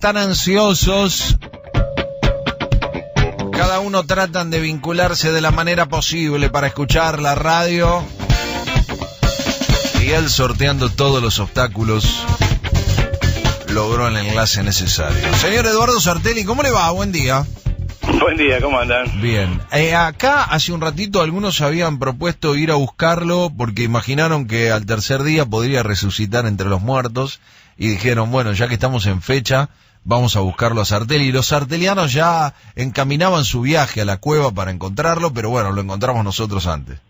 están ansiosos. Cada uno tratan de vincularse de la manera posible para escuchar la radio. Y él, sorteando todos los obstáculos, logró el enlace necesario. Señor Eduardo Sartelli, ¿cómo le va? Buen día. Buen día, ¿cómo andan? Bien. Acá hace un ratito algunos habían propuesto ir a buscarlo porque imaginaron que al tercer día podría resucitar entre los muertos y dijeron, bueno, ya que estamos en fecha, vamos a buscarlo a Sartelli. Y los sartelianos ya encaminaban su viaje a la cueva para encontrarlo, pero bueno, lo encontramos nosotros antes.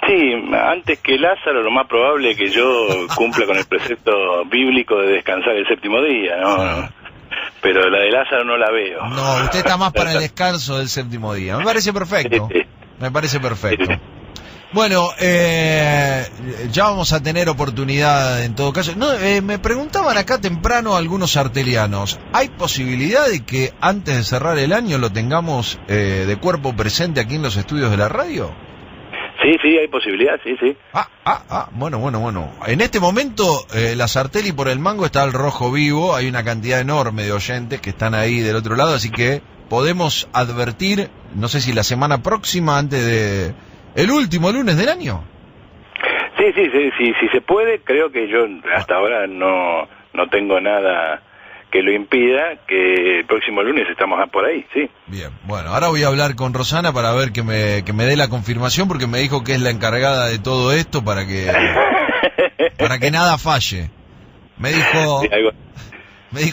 Sí, antes que Lázaro, lo más probable es que yo cumpla con el precepto bíblico de descansar el séptimo día, ¿no? Pero la de Lázaro no la veo. No, usted está más para el descanso del séptimo día. Me parece perfecto. Me parece perfecto. Bueno, ya vamos a tener oportunidad en todo caso. No, me preguntaban acá temprano algunos sartelianos, ¿hay posibilidad de que antes de cerrar el año lo tengamos de cuerpo presente aquí en los estudios de la radio? Sí, hay posibilidad, sí. Bueno. En este momento, la Sartelli por el mango está al rojo vivo, hay una cantidad enorme de oyentes que están ahí del otro lado, así que podemos advertir, no sé si la semana próxima, antes de el último lunes del año. Sí, si se puede, creo que yo hasta ahora no tengo nada que lo impida, que el próximo lunes estamos por ahí, sí. Bien, bueno, ahora voy a hablar con Rosana para ver que me dé la confirmación, porque me dijo que es la encargada de todo esto para que nada falle. Me dijo,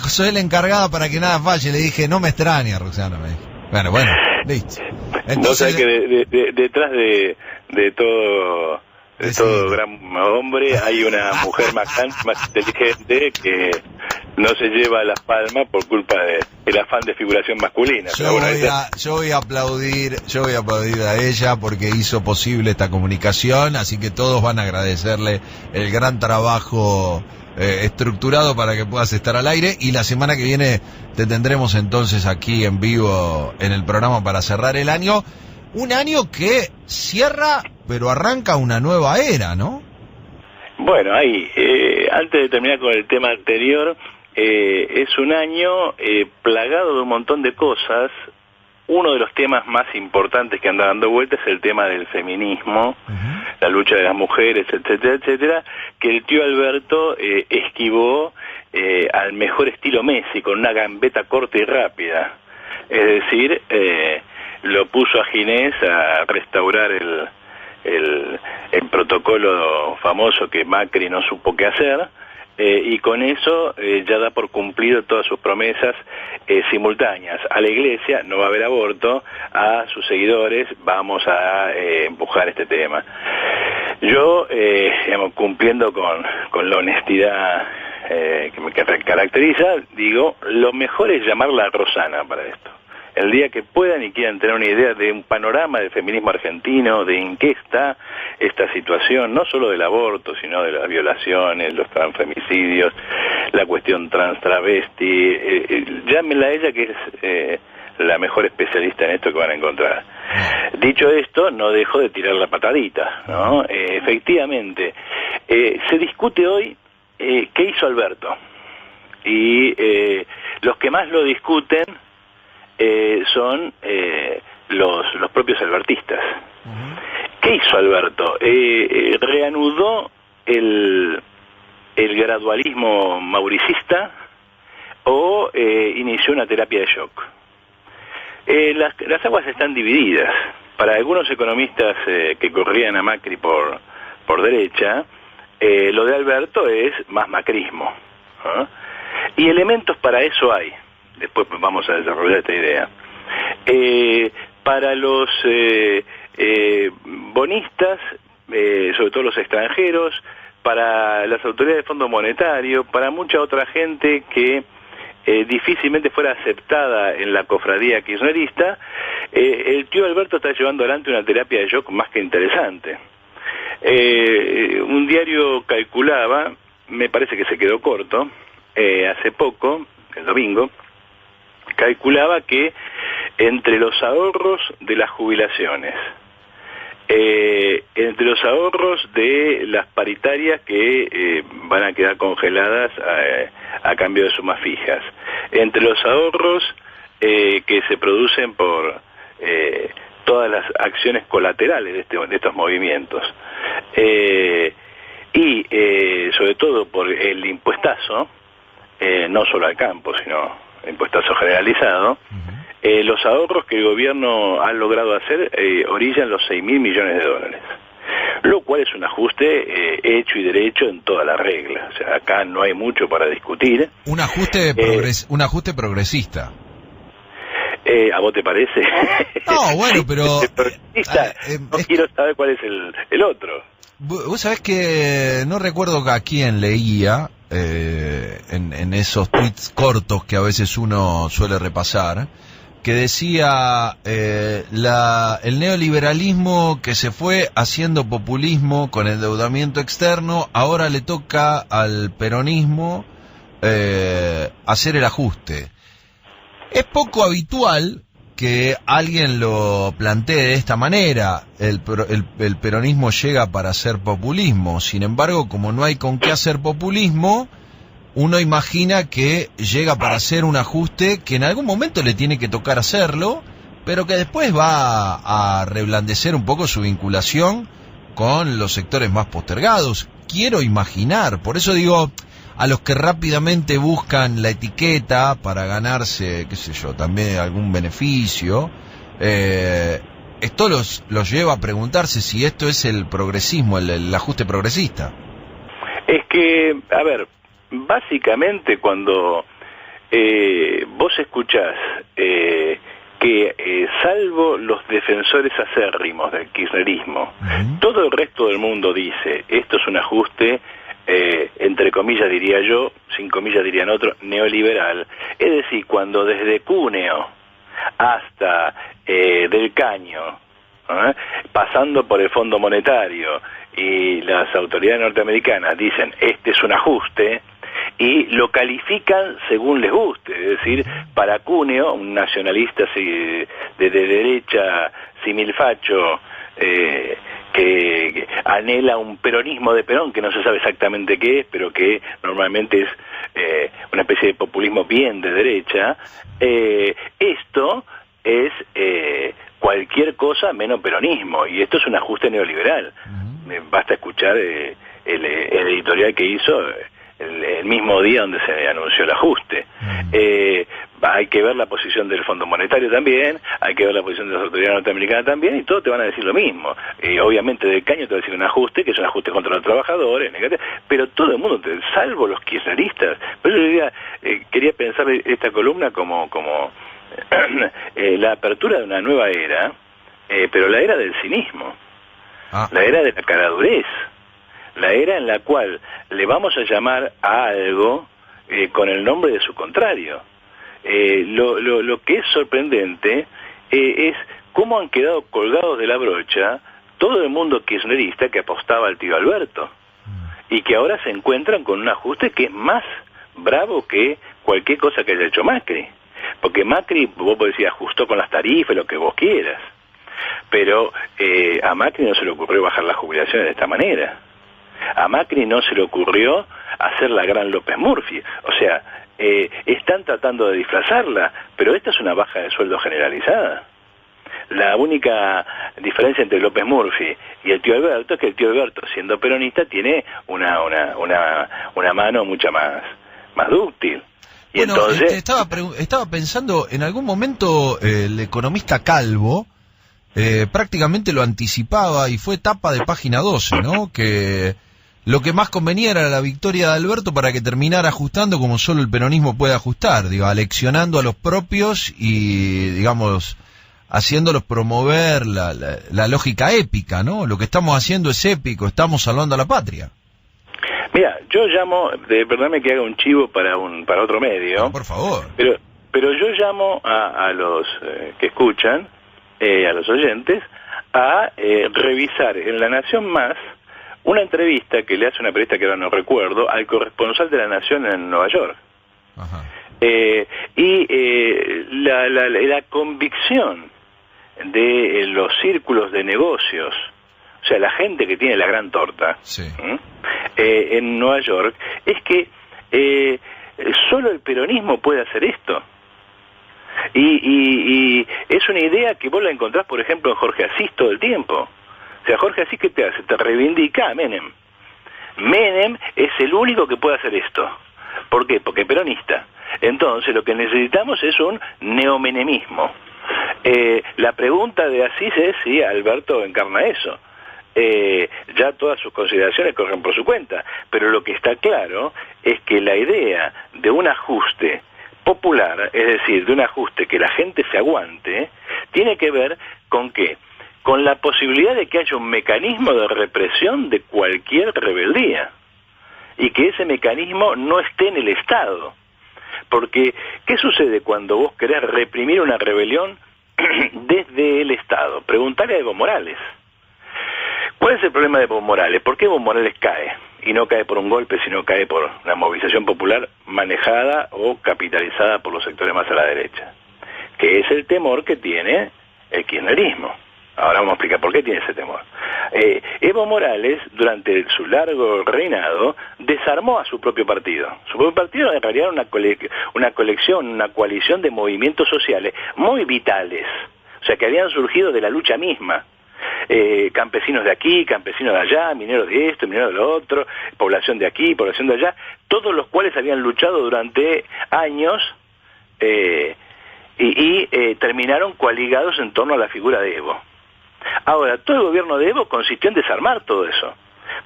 soy la encargada para que nada falle. Le dije, no me extraña, Rosana, me dijo. Bueno, listo. Entonces, no sé que detrás de todo gran hombre hay una mujer más inteligente que no se lleva las palmas por culpa del afán de figuración masculina. Yo voy a aplaudir a ella porque hizo posible esta comunicación, así que todos van a agradecerle el gran trabajo estructurado para que puedas estar al aire, y la semana que viene te tendremos entonces aquí en vivo en el programa para cerrar el año. Un año que cierra, pero arranca una nueva era, ¿no? Bueno, ahí, antes de terminar con el tema anterior, es un año plagado de un montón de cosas. Uno de los temas más importantes que anda dando vueltas es el tema del feminismo, la lucha de las mujeres, etcétera, que el tío Alberto esquivó al mejor estilo Messi, con una gambeta corta y rápida. Es decir, lo puso a Ginés a restaurar el protocolo famoso que Macri no supo qué hacer, y con eso ya da por cumplido todas sus promesas simultáneas. A la iglesia no va a haber aborto, a sus seguidores vamos a empujar este tema. Yo, cumpliendo con la honestidad que me caracteriza, digo, lo mejor es llamarla a Rosana para esto. El día que puedan y quieran tener una idea de un panorama del feminismo argentino, de en qué está esta situación, no solo del aborto, sino de las violaciones, los transfemicidios, la cuestión trans-travesti, llámenla a ella, que es la mejor especialista en esto que van a encontrar. Dicho esto, no dejo de tirar la patadita, ¿no? Efectivamente, se discute hoy qué hizo Alberto, y los que más lo discuten son los propios albertistas. ¿Qué hizo Alberto? ¿Reanudó el gradualismo mauricista o inició una terapia de shock? Las aguas están divididas. Para algunos economistas que corrían a Macri por derecha, lo de Alberto es más macrismo, ¿no? Y elementos para eso hay. Después vamos a desarrollar esta idea. Para los bonistas, sobre todo los extranjeros, para las autoridades de Fondo Monetario, para mucha otra gente que difícilmente fuera aceptada en la cofradía kirchnerista, el tío Alberto está llevando adelante una terapia de shock más que interesante. Un diario calculaba, me parece que se quedó corto, hace poco, el domingo, calculaba que entre los ahorros de las jubilaciones, entre los ahorros de las paritarias que van a quedar congeladas a cambio de sumas fijas, entre los ahorros que se producen por todas las acciones colaterales de estos movimientos, y sobre todo por el impuestazo, no solo al campo, sino impuestazo generalizado, los ahorros que el gobierno ha logrado hacer orillan los 6.000 millones de dólares. Lo cual es un ajuste hecho y derecho en toda la regla. O sea, acá no hay mucho para discutir. Un ajuste progresista. ¿A vos te parece? No, bueno, pero... no quiero saber cuál es el otro. Vos sabés que no recuerdo a quién leía en esos tweets cortos que a veces uno suele repasar, que decía el neoliberalismo que se fue haciendo populismo con endeudamiento externo, ahora le toca al peronismo hacer el ajuste. Es poco habitual que alguien lo plantee de esta manera. El peronismo llega para hacer populismo. Sin embargo, como no hay con qué hacer populismo, uno imagina que llega para hacer un ajuste que en algún momento le tiene que tocar hacerlo, pero que después va a reblandecer un poco su vinculación con los sectores más postergados. Quiero imaginar, por eso digo, a los que rápidamente buscan la etiqueta para ganarse, qué sé yo, también algún beneficio, esto los lleva a preguntarse si esto es el progresismo, el ajuste progresista. Es que, a ver, básicamente cuando vos escuchás que salvo los defensores acérrimos del kirchnerismo, todo el resto del mundo dice, esto es un ajuste, entre comillas diría yo, sin comillas dirían otros, neoliberal. Es decir, cuando desde Cúneo hasta Del Caño, pasando por el Fondo Monetario y las autoridades norteamericanas dicen, este es un ajuste, y lo califican según les guste. Es decir, para Cúneo, un nacionalista de derecha similfacho, que anhela un peronismo de Perón, que no se sabe exactamente qué es, pero que normalmente es una especie de populismo bien de derecha, esto es cualquier cosa menos peronismo, y esto es un ajuste neoliberal. Basta escuchar el editorial que hizo el mismo día donde se anunció el ajuste. Hay que ver la posición del Fondo Monetario también, hay que ver la posición de las autoridades norteamericanas también, y todos te van a decir lo mismo. Obviamente Del Caño te va a decir un ajuste, que es un ajuste contra los trabajadores, pero todo el mundo, salvo los kirchneristas. Pero yo quería pensar esta columna como la apertura de una nueva era, pero la era del cinismo, la era de la caradurez, la era en la cual le vamos a llamar a algo con el nombre de su contrario. Lo que es sorprendente es cómo han quedado colgados de la brocha todo el mundo kirchnerista que apostaba al tío Alberto, y que ahora se encuentran con un ajuste que es más bravo que cualquier cosa que haya hecho Macri. Porque Macri, vos podés decir, ajustó con las tarifas, lo que vos quieras, pero a Macri no se le ocurrió bajar las jubilaciones de esta manera. A Macri no se le ocurrió hacer la gran López Murphy. O sea, están tratando de disfrazarla, pero esta es una baja de sueldo generalizada. La única diferencia entre López Murphy y el tío Alberto es que el tío Alberto, siendo peronista, tiene una mano mucha más dúctil. Y bueno, entonces estaba pensando, en algún momento el economista Calvo prácticamente lo anticipaba y fue tapa de página 12, ¿no? Que lo que más convenía era la victoria de Alberto para que terminara ajustando como solo el peronismo puede ajustar, digo, aleccionando a los propios y, digamos, haciéndolos promover la lógica épica, ¿no? Lo que estamos haciendo es épico, estamos salvando a la patria. Mira, yo llamo, perdóname que haga un chivo para otro medio. Por favor. Pero yo llamo a los que escuchan, a los oyentes, a revisar en La Nación Más una entrevista que le hace una periodista que ahora no recuerdo, al corresponsal de La Nación en Nueva York. Ajá. La convicción de los círculos de negocios, o sea, la gente que tiene la gran torta, sí, en Nueva York, es que solo el peronismo puede hacer esto. Y es una idea que vos la encontrás, por ejemplo, en Jorge Asís todo el tiempo. O sea, Jorge Asís, ¿qué te hace? Te reivindica a Menem. Menem es el único que puede hacer esto. ¿Por qué? Porque es peronista. Entonces, lo que necesitamos es un neomenemismo. La pregunta de Asís es si Alberto encarna eso. Ya todas sus consideraciones corren por su cuenta, pero lo que está claro es que la idea de un ajuste popular, es decir, de un ajuste que la gente se aguante, tiene que ver con ¿qué? Con la posibilidad de que haya un mecanismo de represión de cualquier rebeldía y que ese mecanismo no esté en el Estado. Porque, ¿qué sucede cuando vos querés reprimir una rebelión desde el Estado? Preguntale a Evo Morales. ¿Cuál es el problema de Evo Morales? ¿Por qué Evo Morales cae? Y no cae por un golpe, sino cae por una movilización popular manejada o capitalizada por los sectores más a la derecha, que es el temor que tiene el kirchnerismo. Ahora vamos a explicar por qué tiene ese temor. Evo Morales, durante su largo reinado, desarmó a su propio partido. Su propio partido en realidad era una coalición de movimientos sociales muy vitales, o sea, que habían surgido de la lucha misma. Campesinos de aquí, campesinos de allá, mineros de esto, mineros de lo otro, población de aquí, población de allá, todos los cuales habían luchado durante años y terminaron coaligados en torno a la figura de Evo. Ahora, todo el gobierno de Evo consistió en desarmar todo eso.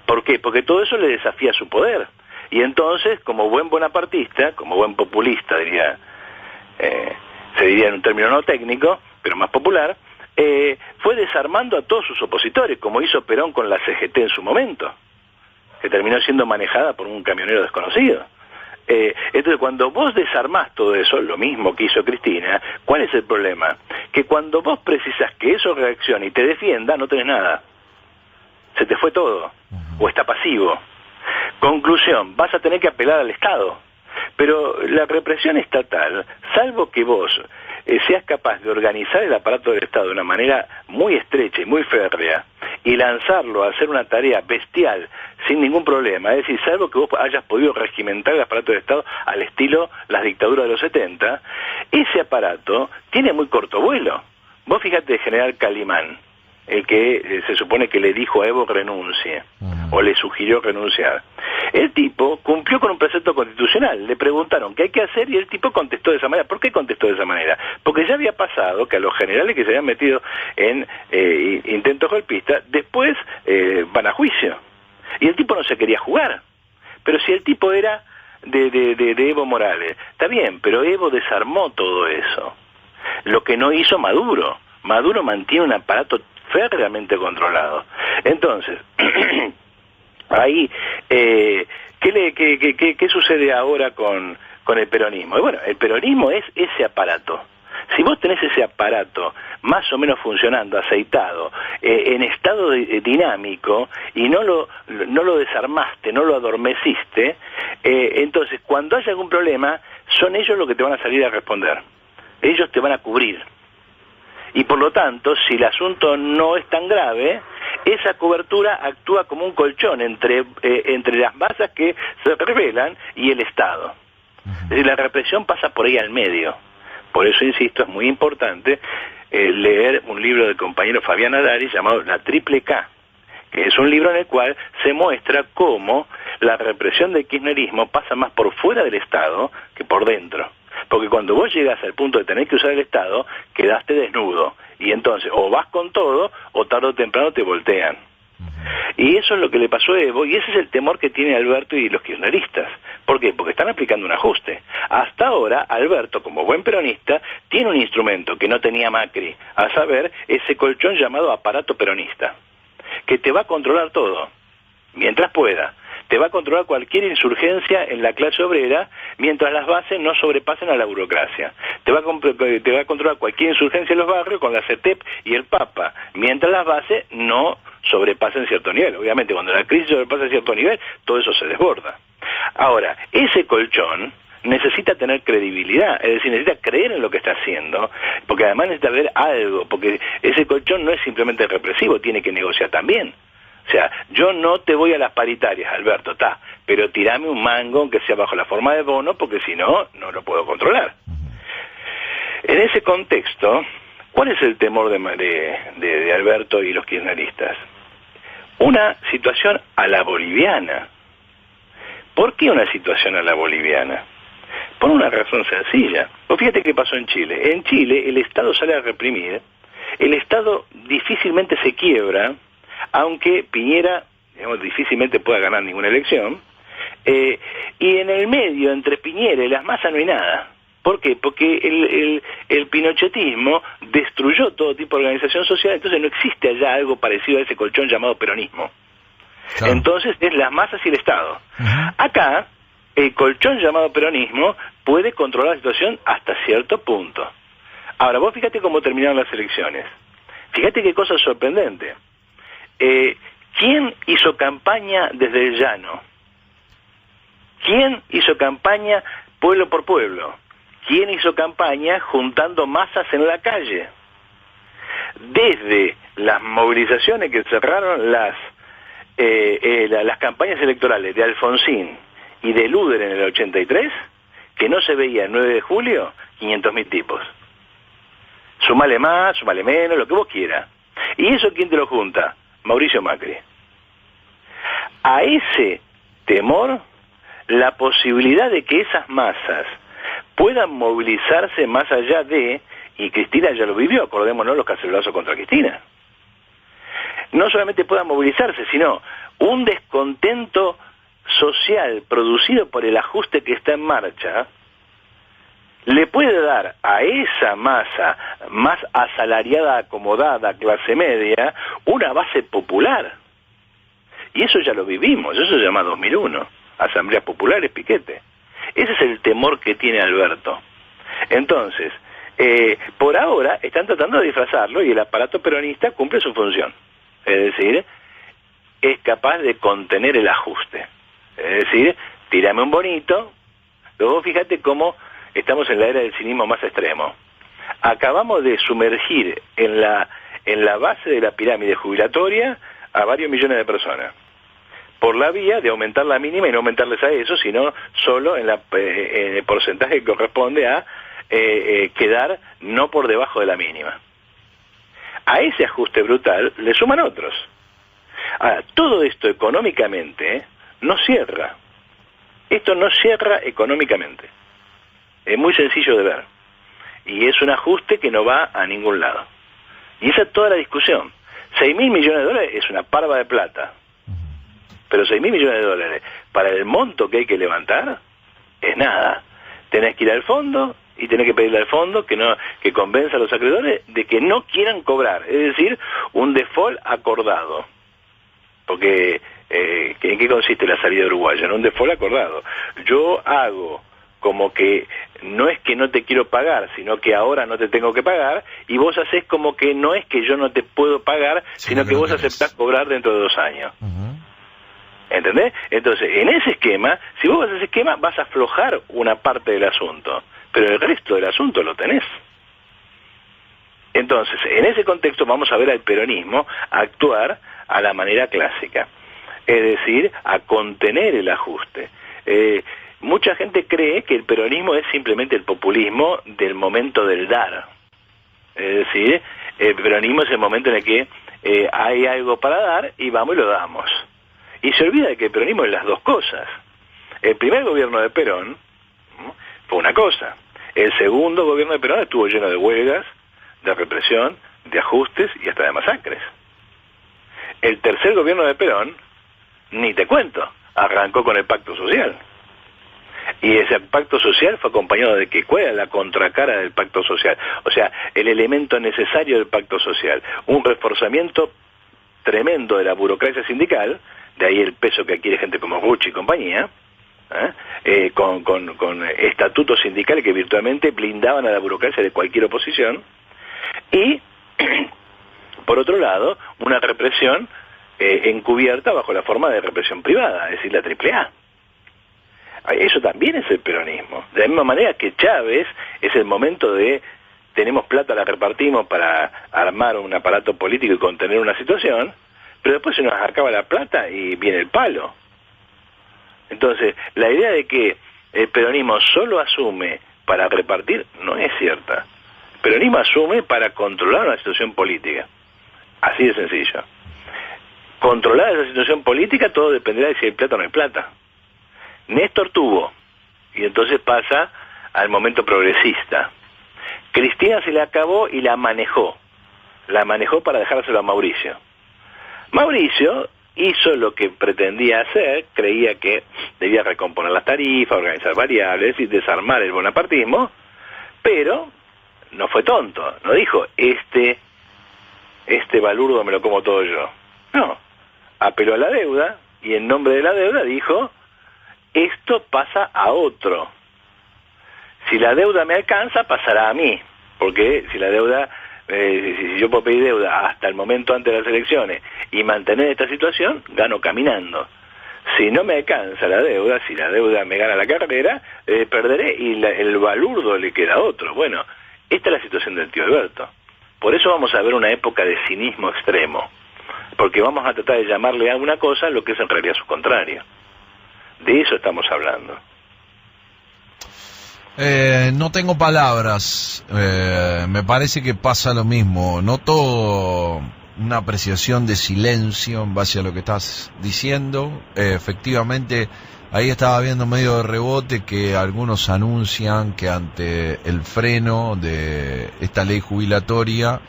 ¿Por qué? Porque todo eso le desafía su poder. Y entonces, como buen bonapartista, como buen populista, se diría en un término no técnico, pero más popular, fue desarmando a todos sus opositores, como hizo Perón con la CGT en su momento, que terminó siendo manejada por un camionero desconocido. Entonces, cuando vos desarmás todo eso, lo mismo que hizo Cristina, ¿cuál es el problema? Que cuando vos precisas que eso reaccione y te defienda, no tenés nada. Se te fue todo, o está pasivo. Conclusión, vas a tener que apelar al Estado. Pero la represión estatal, salvo que vos seas capaz de organizar el aparato del Estado de una manera muy estrecha y muy férrea y lanzarlo a hacer una tarea bestial sin ningún problema, es decir, salvo que vos hayas podido regimentar el aparato del Estado al estilo las dictaduras de los 70, ese aparato tiene muy corto vuelo. Vos fíjate el general Calimán, el que se supone que le dijo a Evo renuncie, o le sugirió renunciar. El tipo cumplió con un precepto constitucional. Le preguntaron qué hay que hacer y el tipo contestó de esa manera. ¿Por qué contestó de esa manera? Porque ya había pasado que a los generales que se habían metido en intentos golpistas, después van a juicio. Y el tipo no se quería jugar. Pero si el tipo era de Evo Morales, está bien, pero Evo desarmó todo eso. Lo que no hizo Maduro. Maduro mantiene un aparato férreamente controlado. Entonces, ahí, ¿qué sucede ahora con el peronismo? Y bueno, el peronismo es ese aparato. Si vos tenés ese aparato más o menos funcionando, aceitado, en estado dinámico, y no lo desarmaste, no lo adormeciste, entonces cuando haya algún problema, son ellos los que te van a salir a responder. Ellos te van a cubrir. Y por lo tanto, si el asunto no es tan grave, esa cobertura actúa como un colchón entre las masas que se rebelan y el Estado. Es decir, la represión pasa por ahí al medio. Por eso, insisto, es muy importante leer un libro del compañero Fabián Adari llamado La Triple K, que es un libro en el cual se muestra cómo la represión del kirchnerismo pasa más por fuera del Estado que por dentro. Porque cuando vos llegas al punto de tener que usar el Estado, quedaste desnudo. Y entonces, o vas con todo, o tarde o temprano te voltean. Y eso es lo que le pasó a Evo, y ese es el temor que tiene Alberto y los kirchneristas. ¿Por qué? Porque están aplicando un ajuste. Hasta ahora, Alberto, como buen peronista, tiene un instrumento que no tenía Macri, a saber, ese colchón llamado aparato peronista, que te va a controlar todo, mientras pueda. Te va a controlar cualquier insurgencia en la clase obrera mientras las bases no sobrepasen a la burocracia. Te va a controlar cualquier insurgencia en los barrios con la CETEP y el Papa, mientras las bases no sobrepasen cierto nivel. Obviamente, cuando la crisis sobrepasa cierto nivel, todo eso se desborda. Ahora, ese colchón necesita tener credibilidad, es decir, necesita creer en lo que está haciendo, porque además necesita ver algo, porque ese colchón no es simplemente represivo, tiene que negociar también. O sea, yo no te voy a las paritarias, Alberto, pero tirame un mango, aunque sea bajo la forma de bono, porque si no, no lo puedo controlar. En ese contexto, ¿cuál es el temor de Alberto y los kirchneristas? Una situación a la boliviana. ¿Por qué una situación a la boliviana? Por una razón sencilla. Pues fíjate qué pasó en Chile. En Chile el Estado sale a reprimir, el Estado difícilmente se quiebra, aunque Piñera, digamos, difícilmente pueda ganar ninguna elección, y en el medio, entre Piñera y las masas, no hay nada. ¿Por qué? Porque el pinochetismo destruyó todo tipo de organización social, entonces no existe allá algo parecido a ese colchón llamado peronismo. Claro. Entonces es las masas y el Estado. Acá, el colchón llamado peronismo puede controlar la situación hasta cierto punto. Ahora, vos fíjate cómo terminaron las elecciones. Fíjate qué cosa sorprendente. ¿Quién hizo campaña desde el llano? ¿Quién hizo campaña pueblo por pueblo? ¿Quién hizo campaña juntando masas en la calle? Desde las movilizaciones que cerraron las campañas electorales de Alfonsín y de Luder en el 83, que no se veía el 9 de julio, 500.000 tipos. Sumale más, sumale menos, lo que vos quieras. ¿Y eso quién te lo junta? Mauricio Macri. A ese temor, la posibilidad de que esas masas puedan movilizarse más allá de, y Cristina ya lo vivió, acordémonos los cacerolazos contra Cristina, no solamente puedan movilizarse, sino un descontento social producido por el ajuste que está en marcha, le puede dar a esa masa más asalariada, acomodada, clase media, una base popular. Y eso ya lo vivimos, eso se llama 2001, asambleas populares, piquete. Ese es el temor que tiene Alberto. Entonces, por ahora están tratando de disfrazarlo y el aparato peronista cumple su función. Es decir, es capaz de contener el ajuste. Es decir, tírame un bonito. Luego fíjate cómo estamos en la era del cinismo más extremo. Acabamos de sumergir en la base de la pirámide jubilatoria a varios millones de personas, por la vía de aumentar la mínima y no aumentarles a eso, sino solo en el porcentaje que corresponde a quedar no por debajo de la mínima. A ese ajuste brutal le suman otros. Ahora, todo esto económicamente no cierra. Esto no cierra económicamente. Es muy sencillo de ver. Y es un ajuste que no va a ningún lado. Y esa es toda la discusión. 6.000 millones de dólares es una parva de plata. Pero 6.000 millones de dólares para el monto que hay que levantar es nada. Tenés que ir al fondo y tenés que pedirle al fondo que convenza a los acreedores de que no quieran cobrar. Es decir, un default acordado. Porque ¿en qué consiste la salida uruguaya? En un default acordado. Yo hago como que no es que no te quiero pagar, sino que ahora no te tengo que pagar, y vos hacés como que no es que yo no te puedo pagar, sino que vos aceptás cobrar dentro de 2 años. ¿Entendés? Entonces, en ese esquema, si vos vas a ese esquema, vas a aflojar una parte del asunto, pero el resto del asunto lo tenés. Entonces, en ese contexto vamos a ver al peronismo actuar a la manera clásica, es decir, a contener el ajuste. Mucha gente cree que el peronismo es simplemente el populismo del momento del dar. Es decir, el peronismo es el momento en el que hay algo para dar y vamos y lo damos. Y se olvida de que el peronismo es las dos cosas. El primer gobierno de Perón fue una cosa. El segundo gobierno de Perón estuvo lleno de huelgas, de represión, de ajustes y hasta de masacres. El tercer gobierno de Perón, ni te cuento, arrancó con el pacto social. Y ese pacto social fue acompañado de que ¿cuál era la contracara del pacto social? O sea, el elemento necesario del pacto social, un reforzamiento tremendo de la burocracia sindical, de ahí el peso que adquiere gente como Rucci y compañía, con estatutos sindicales que virtualmente blindaban a la burocracia de cualquier oposición, y por otro lado, una represión encubierta bajo la forma de represión privada, es decir, la AAA. Eso también es el peronismo. De la misma manera que Chávez es el momento de tenemos plata, la repartimos para armar un aparato político y contener una situación, pero después se nos acaba la plata y viene el palo. Entonces, la idea de que el peronismo solo asume para repartir no es cierta. El peronismo asume para controlar una situación política. Así de sencillo. Controlar esa situación política, todo dependerá de si hay plata o no hay plata. Néstor tuvo, y entonces pasa al momento progresista. Cristina se le acabó y la manejó. La manejó para dejárselo a Mauricio. Mauricio hizo lo que pretendía hacer, creía que debía recomponer las tarifas, organizar variables y desarmar el bonapartismo, pero no fue tonto, no dijo, este balurdo me lo como todo yo. No, apeló a la deuda y en nombre de la deuda dijo, esto pasa a otro. Si la deuda me alcanza, pasará a mí, porque si la deuda... si yo puedo pedir deuda hasta el momento antes de las elecciones y mantener esta situación, gano caminando. Si no me alcanza la deuda, si la deuda me gana la carrera, perderé y el balurdo le queda a otro. Bueno, esta es la situación del tío Alberto. Por eso vamos a ver una época de cinismo extremo, porque vamos a tratar de llamarle a una cosa lo que es en realidad su contrario. De eso estamos hablando. No tengo palabras, me parece que pasa lo mismo. Noto una apreciación de silencio en base a lo que estás diciendo. Efectivamente, ahí estaba viendo medio de rebote que algunos anuncian que ante el freno de esta ley jubilatoria,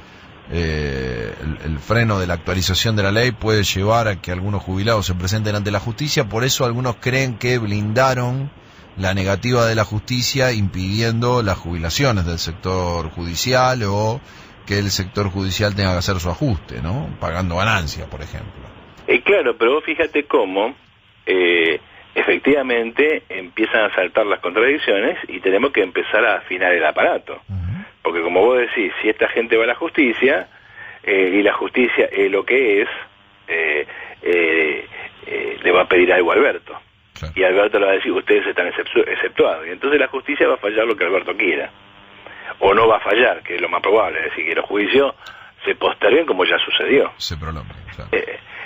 el freno de la actualización de la ley puede llevar a que algunos jubilados se presenten ante la justicia. Por eso algunos creen que blindaron la negativa de la justicia impidiendo las jubilaciones del sector judicial o que el sector judicial tenga que hacer su ajuste, ¿no? Pagando ganancias, por ejemplo. Claro, pero vos fíjate cómo efectivamente empiezan a saltar las contradicciones y tenemos que empezar a afinar el aparato. Porque como vos decís, si esta gente va a la justicia y la justicia lo que es, le va a pedir algo a Alberto. Claro. Y Alberto le va a decir, ustedes están exceptuados. Y entonces la justicia va a fallar lo que Alberto quiera. O no va a fallar, que es lo más probable. Es decir, que los juicios se posterguen como ya sucedió. Se prolongan, claro.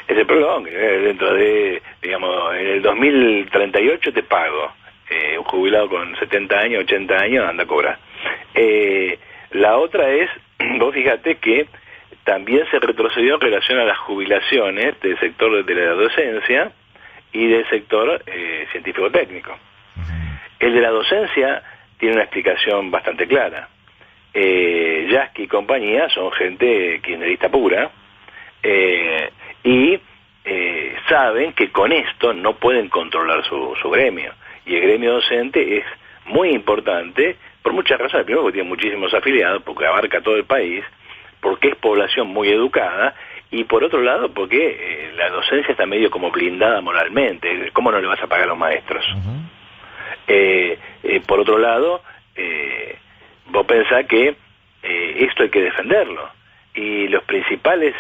Se prolongan. Dentro de, digamos, en el 2038 te pago. Un jubilado con 70 años, 80 años, anda a cobrar. La otra es, vos fíjate que también se retrocedió en relación a las jubilaciones del sector de la docencia y del sector científico-técnico. El de la docencia tiene una explicación bastante clara. Yasky y compañía son gente kirchnerista pura y saben que con esto no pueden controlar su gremio. Y el gremio docente es muy importante por muchas razones. Primero, porque tiene muchísimos afiliados, porque abarca todo el país, porque es población muy educada, y por otro lado, porque la docencia está medio como blindada moralmente. ¿Cómo no le vas a pagar a los maestros? Por otro lado, vos pensás que esto hay que defenderlo. Y los principales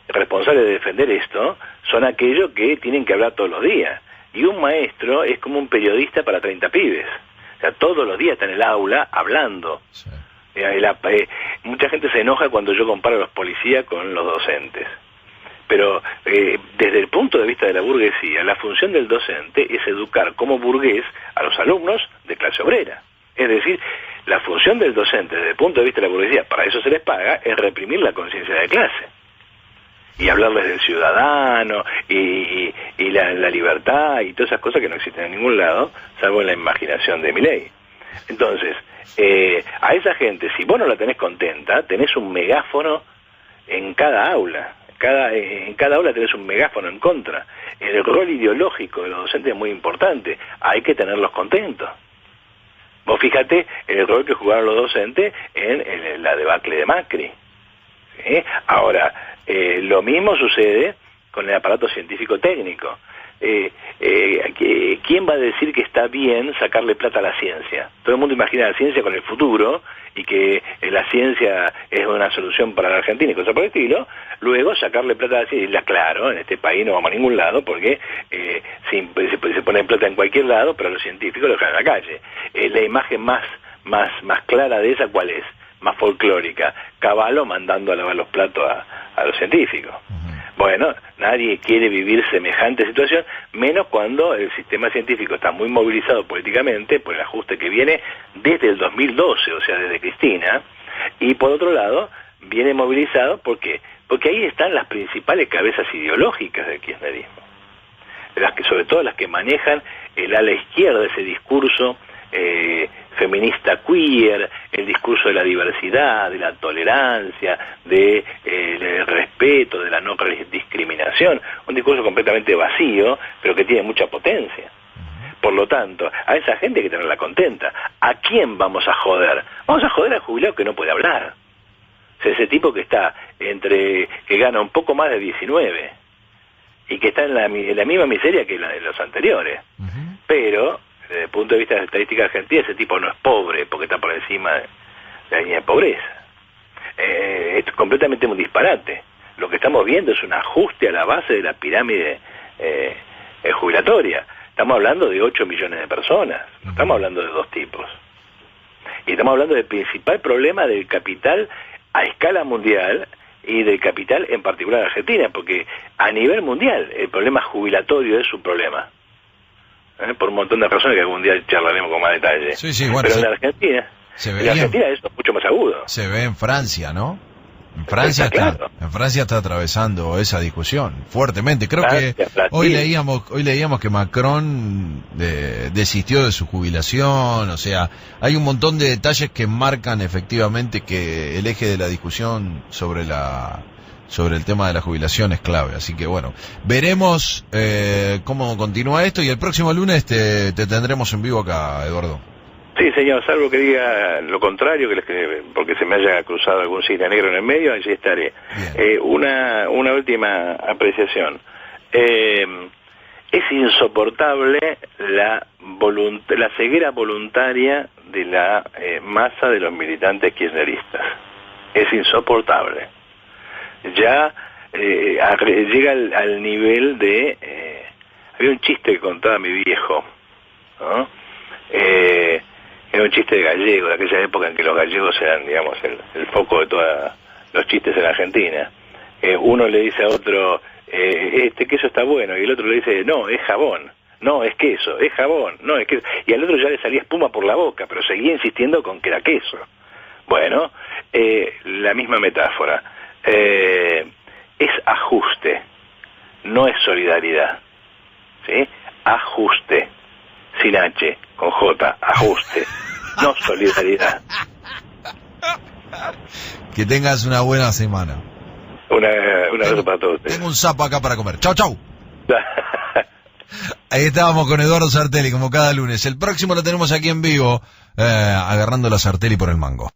responsables de defender esto son aquellos que tienen que hablar todos los días. Y un maestro es como un periodista para 30 pibes. O sea, todos los días está en el aula hablando. Sí. Mucha gente se enoja cuando yo comparo a los policías con los docentes. Pero desde el punto de vista de la burguesía, la función del docente es educar como burgués a los alumnos de clase obrera. Es decir, la función del docente desde el punto de vista de la burguesía, para eso se les paga, es reprimir la conciencia de clase. Y hablarles del ciudadano, y la libertad, y todas esas cosas que no existen en ningún lado, salvo en la imaginación de Milei. Entonces, a esa gente, si vos no la tenés contenta, tenés un megáfono en cada aula. En cada aula tenés un megáfono en contra. El rol ideológico de los docentes es muy importante. Hay que tenerlos contentos. Vos fíjate el rol que jugaron los docentes en la debacle de Macri. ¿Sí? Ahora, lo mismo sucede con el aparato científico-técnico. ¿Quién va a decir que está bien sacarle plata a la ciencia? Todo el mundo imagina la ciencia con el futuro y que la ciencia es una solución para la Argentina y cosas por el estilo. Luego sacarle plata a la ciencia, y claro, en este país no vamos a ningún lado porque se pone plata en cualquier lado, pero a los científicos lo dejan en la calle. La imagen más clara de esa, ¿cuál es? Más folclórica. Cavallo mandando a lavar los platos a los científicos. Bueno, nadie quiere vivir semejante situación, menos cuando el sistema científico está muy movilizado políticamente por el ajuste que viene desde el 2012, o sea, desde Cristina, y por otro lado, viene movilizado porque ahí están las principales cabezas ideológicas del kirchnerismo, sobre todo las que manejan el ala izquierda, ese discurso feminista queer, el discurso de la diversidad, de la tolerancia, del respeto, de la no discriminación, un discurso completamente vacío, pero que tiene mucha potencia. Por lo tanto, a esa gente hay que tenerla contenta. ¿A quién vamos a joder? Vamos a joder al jubilado que no puede hablar. O sea, ese tipo que está que gana un poco más de 19 y que está en la misma miseria que la de los anteriores. Pero desde el punto de vista de la estadística argentina, ese tipo no es pobre porque está por encima de la línea de pobreza. Es completamente un disparate. Lo que estamos viendo es un ajuste a la base de la pirámide jubilatoria. Estamos hablando de 8 millones de personas, no estamos hablando de dos tipos. Y estamos hablando del principal problema del capital a escala mundial y del capital en particular en Argentina, porque a nivel mundial el problema jubilatorio es un problema. Por un montón de razones que algún día charlaremos con más detalle. Sí, bueno, pero en Argentina eso es mucho más agudo. Se ve en Francia, ¿no? En Francia está atravesando esa discusión fuertemente. Creo que hoy leíamos que Macron desistió de su jubilación. O sea, hay un montón de detalles que marcan efectivamente que el eje de la discusión sobre el tema de la jubilación es clave. Así que bueno, veremos cómo continúa esto y el próximo lunes te tendremos en vivo acá, Eduardo. Sí, señor, salvo que diga lo contrario, porque se me haya cruzado algún cisne negro en el medio, allí estaré. Una última apreciación. Es insoportable la ceguera voluntaria de la masa de los militantes kirchneristas. Es insoportable. Ya llega al nivel de... había un chiste que contaba mi viejo, ¿no? Era un chiste de gallego, de aquella época en que los gallegos eran, digamos, el foco de todos los chistes en Argentina. Uno le dice a otro, este queso está bueno, y el otro le dice, no, es jabón, no, es queso, es jabón, no, es queso. Y al otro ya le salía espuma por la boca, pero seguía insistiendo con que era queso. Bueno, la misma metáfora. Es ajuste, no es solidaridad, ¿sí? Ajuste, sin H, con J, ajuste, no solidaridad. Que tengas una buena semana. Un abrazo para todos. Tengo un sapo acá para comer. Chau, chau. Ahí estábamos con Eduardo Sartelli, como cada lunes. El próximo lo tenemos aquí en vivo, agarrando la Sartelli por el mango.